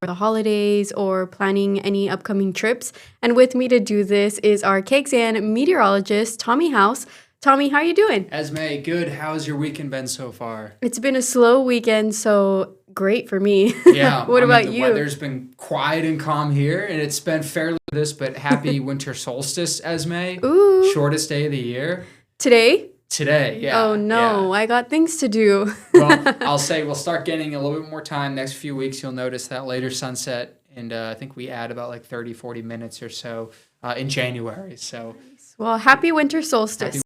the holidays or planning any upcoming trips. And with me to do this is our KXAN meteorologist, Tommy House. Tommy, how are you doing? Esme, good. How's your weekend been so far? It's been a slow weekend, so great for me. Yeah. What about the you? weather's been quiet and calm here, and it's been fairly this, but happy winter solstice, Esme. Ooh. Shortest day of the year. Today? Today, yeah. Oh, no. Yeah. I got things to do. Well, I'll say we'll start getting a little bit more time. Next few weeks, you'll notice that later sunset, and I think we add about like 30, 40 minutes or so in January. So, Well, happy winter solstice.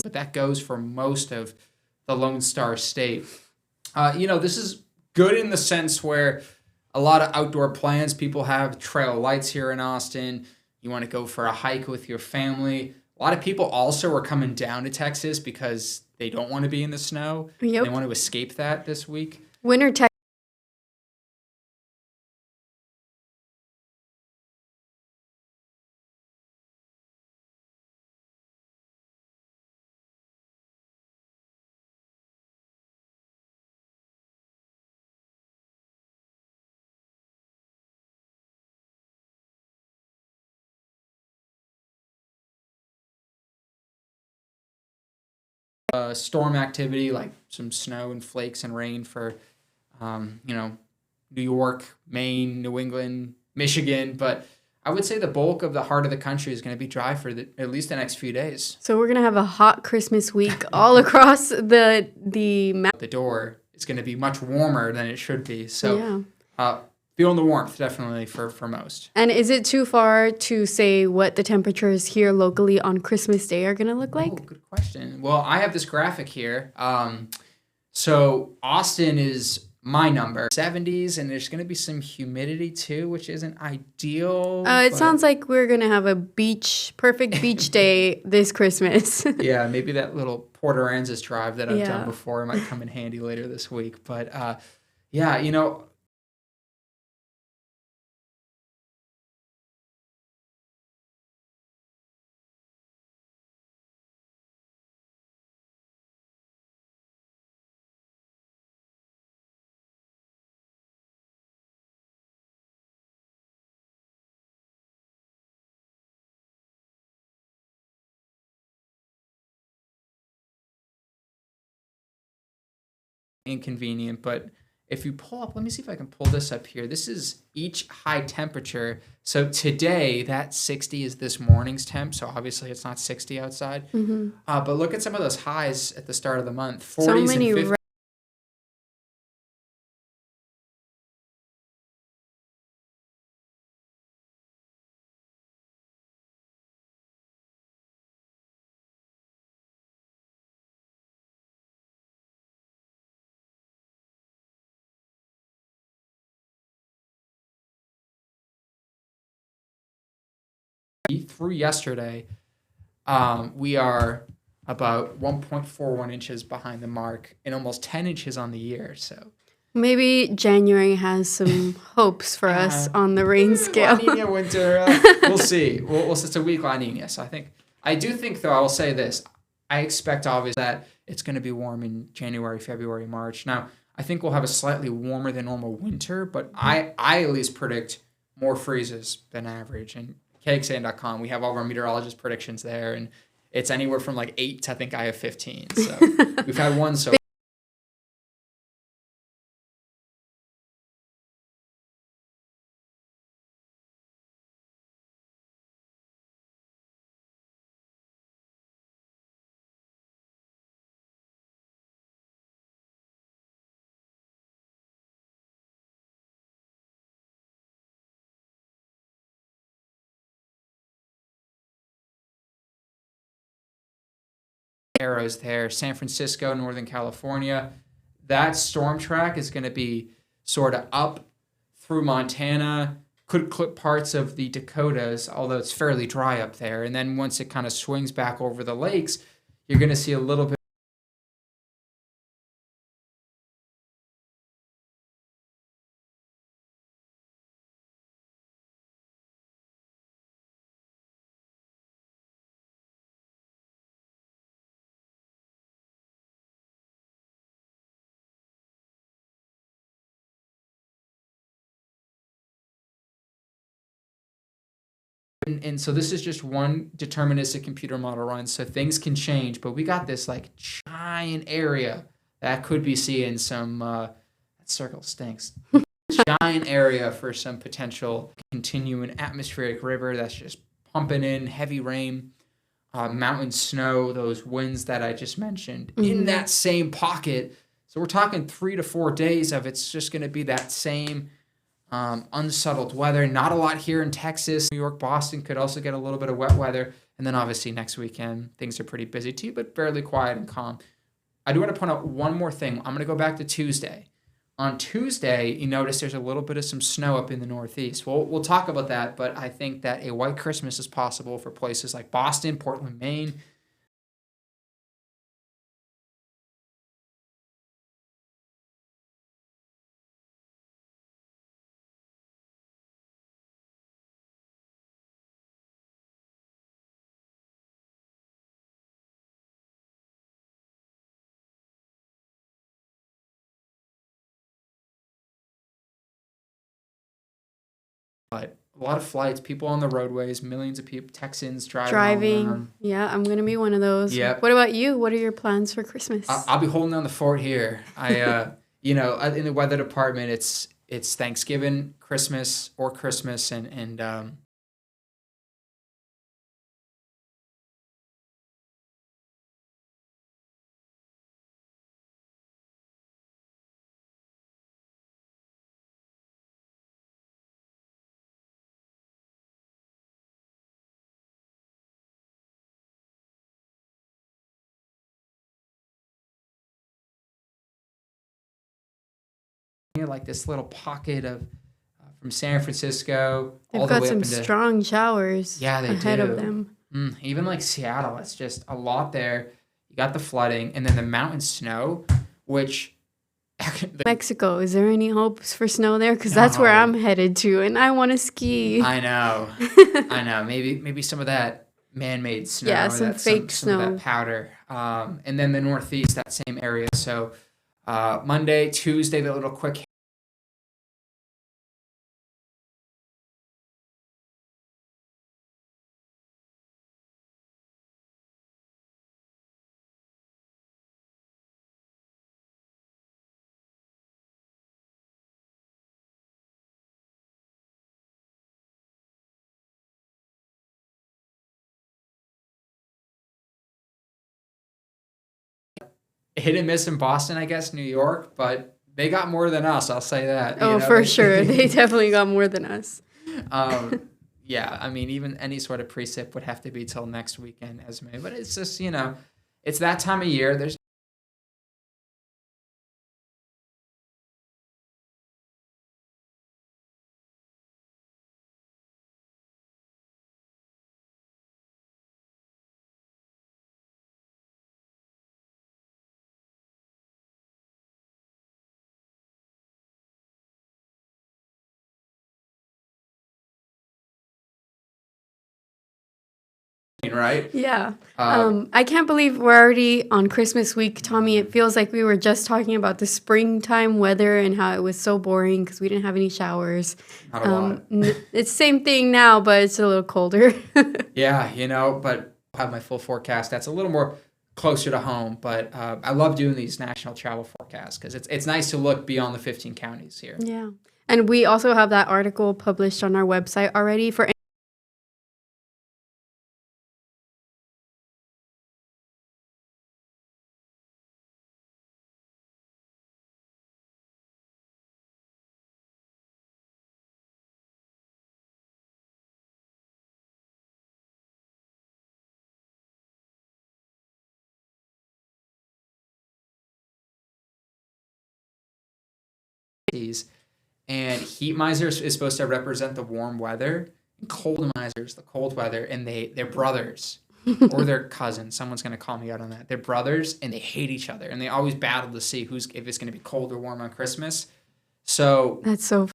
but that goes for most of the Lone Star State. This is good in the sense where a lot of outdoor plans people have, trail lights here in Austin. You want to go for a hike with your family. A lot of people also are coming down to Texas because they don't want to be in the snow. Yep. They want to escape that this week. Winter tech. Storm activity like some snow and flakes and rain for, New York, Maine, New England, Michigan. But I would say the bulk of the heart of the country is going to be dry for at least the next few days. So we're going to have a hot Christmas week all across the The door is going to be much warmer than it should be. So feeling the warmth definitely for most. And is it too far to say what the temperatures here locally on Christmas Day are going to look like? Oh, good question. Well, I have this graphic here. So Austin is my number, 70s, and there's going to be some humidity too, which isn't ideal. It sounds like we're going to have a perfect beach day this Christmas. Yeah, maybe that little Port Aransas drive that I've done before might come in handy later this week. But inconvenient, but if you pull up, let me see if I can pull this up here. This is each high temperature. So today, that 60 is this morning's temp. So obviously it's not 60 outside. Mm-hmm. But look at some of those highs at the start of the month. 40s So many and 50s. Through yesterday, we are about 1.41 inches behind the mark and almost 10 inches on the year. So Maybe January has some hopes for us on the rain scale. La Nina winter, we'll see. It's a weak La Nina. So I do think, though, I will say this. I expect, obviously, that it's going to be warm in January, February, March. Now, I think we'll have a slightly warmer than normal winter, but I at least predict more freezes than average. And KXAN.com, we have all of our meteorologist predictions there, and it's anywhere from like 8 to I think I have 15. So we've had one so arrows there. San Francisco, Northern California. That storm track is going to be sort of up through Montana, could clip parts of the Dakotas, although it's fairly dry up there. And then once it kind of swings back over the lakes, you're going to see a little bit. And so this is just one deterministic computer model run, so things can change. But we got this like giant area that could be seeing some. That circle stinks. Giant area for some potential continuing atmospheric river that's just pumping in heavy rain, mountain snow, those winds that I just mentioned in that same pocket. So we're talking 3 to 4 days of it's just going to be that same unsettled weather. Not a lot here in Texas. New York, Boston could also get a little bit of wet weather. And then obviously next weekend, things are pretty busy too, but fairly quiet and calm. I do want to point out one more thing. I'm going to go back to Tuesday. On Tuesday, you notice there's a little bit of some snow up in the Northeast. We'll talk about that, but I think that a white Christmas is possible for places like Boston, Portland, Maine. But a lot of flights, people on the roadways, millions of people, Texans driving all Driving. around. Yeah, I'm going to be one of those. Yep. What about you? What are your plans for Christmas? I'll be holding down the fort here. In the weather department, it's Thanksgiving, Christmas, and like this little pocket of from San Francisco They've all the got way up some into strong showers yeah they ahead do. of them. Even like Seattle, it's just a lot there. You got the flooding and then the mountain snow, which Mexico, is there any hopes for snow there? Because that's where no, I'm headed to, and I want to ski. I know, maybe some of that man-made snow, Yeah, or some that fake some of snow. that powder, and then the Northeast, that same area. So Monday, Tuesday, the little quick. Hit and miss in Boston, I guess, New York, but they got more than us. I'll say that. Oh, for sure. They definitely got more than us. Yeah, I mean, even any sort of precip would have to be till next weekend, Esme. But it's just, it's that time of year. There's right. Yeah. I can't believe we're already on Christmas week, Tommy. It feels like we were just talking about the springtime weather and how it was so boring because we didn't have any showers. Not a lot. It's the same thing now, but it's a little colder. Yeah, but I'll have my full forecast. That's a little more closer to home. But I love doing these national travel forecasts because it's nice to look beyond the 15 counties here. Yeah. And we also have that article published on our website already for These And heat miser is supposed to represent the warm weather. And cold miser is the cold weather. And they're brothers or they're cousins. Someone's going to call me out on that. They're brothers and they hate each other. And they always battle to see if it's going to be cold or warm on Christmas. So That's so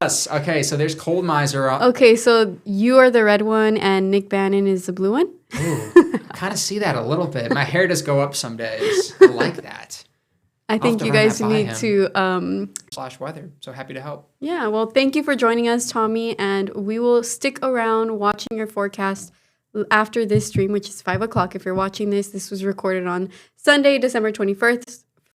yes. Okay. So there's cold miser. Okay, so you are the red one and Nick Bannon is the blue one? Ooh, I kind of see that a little bit. My hair does go up some days. I like that. I think to you run guys that by need him. to / weather. So happy to help. yeah, well, thank you for joining us, Tommy, and we will stick around watching your forecast after this stream, which is 5 o'clock. If you're watching this, this was recorded on Sunday, December 21st.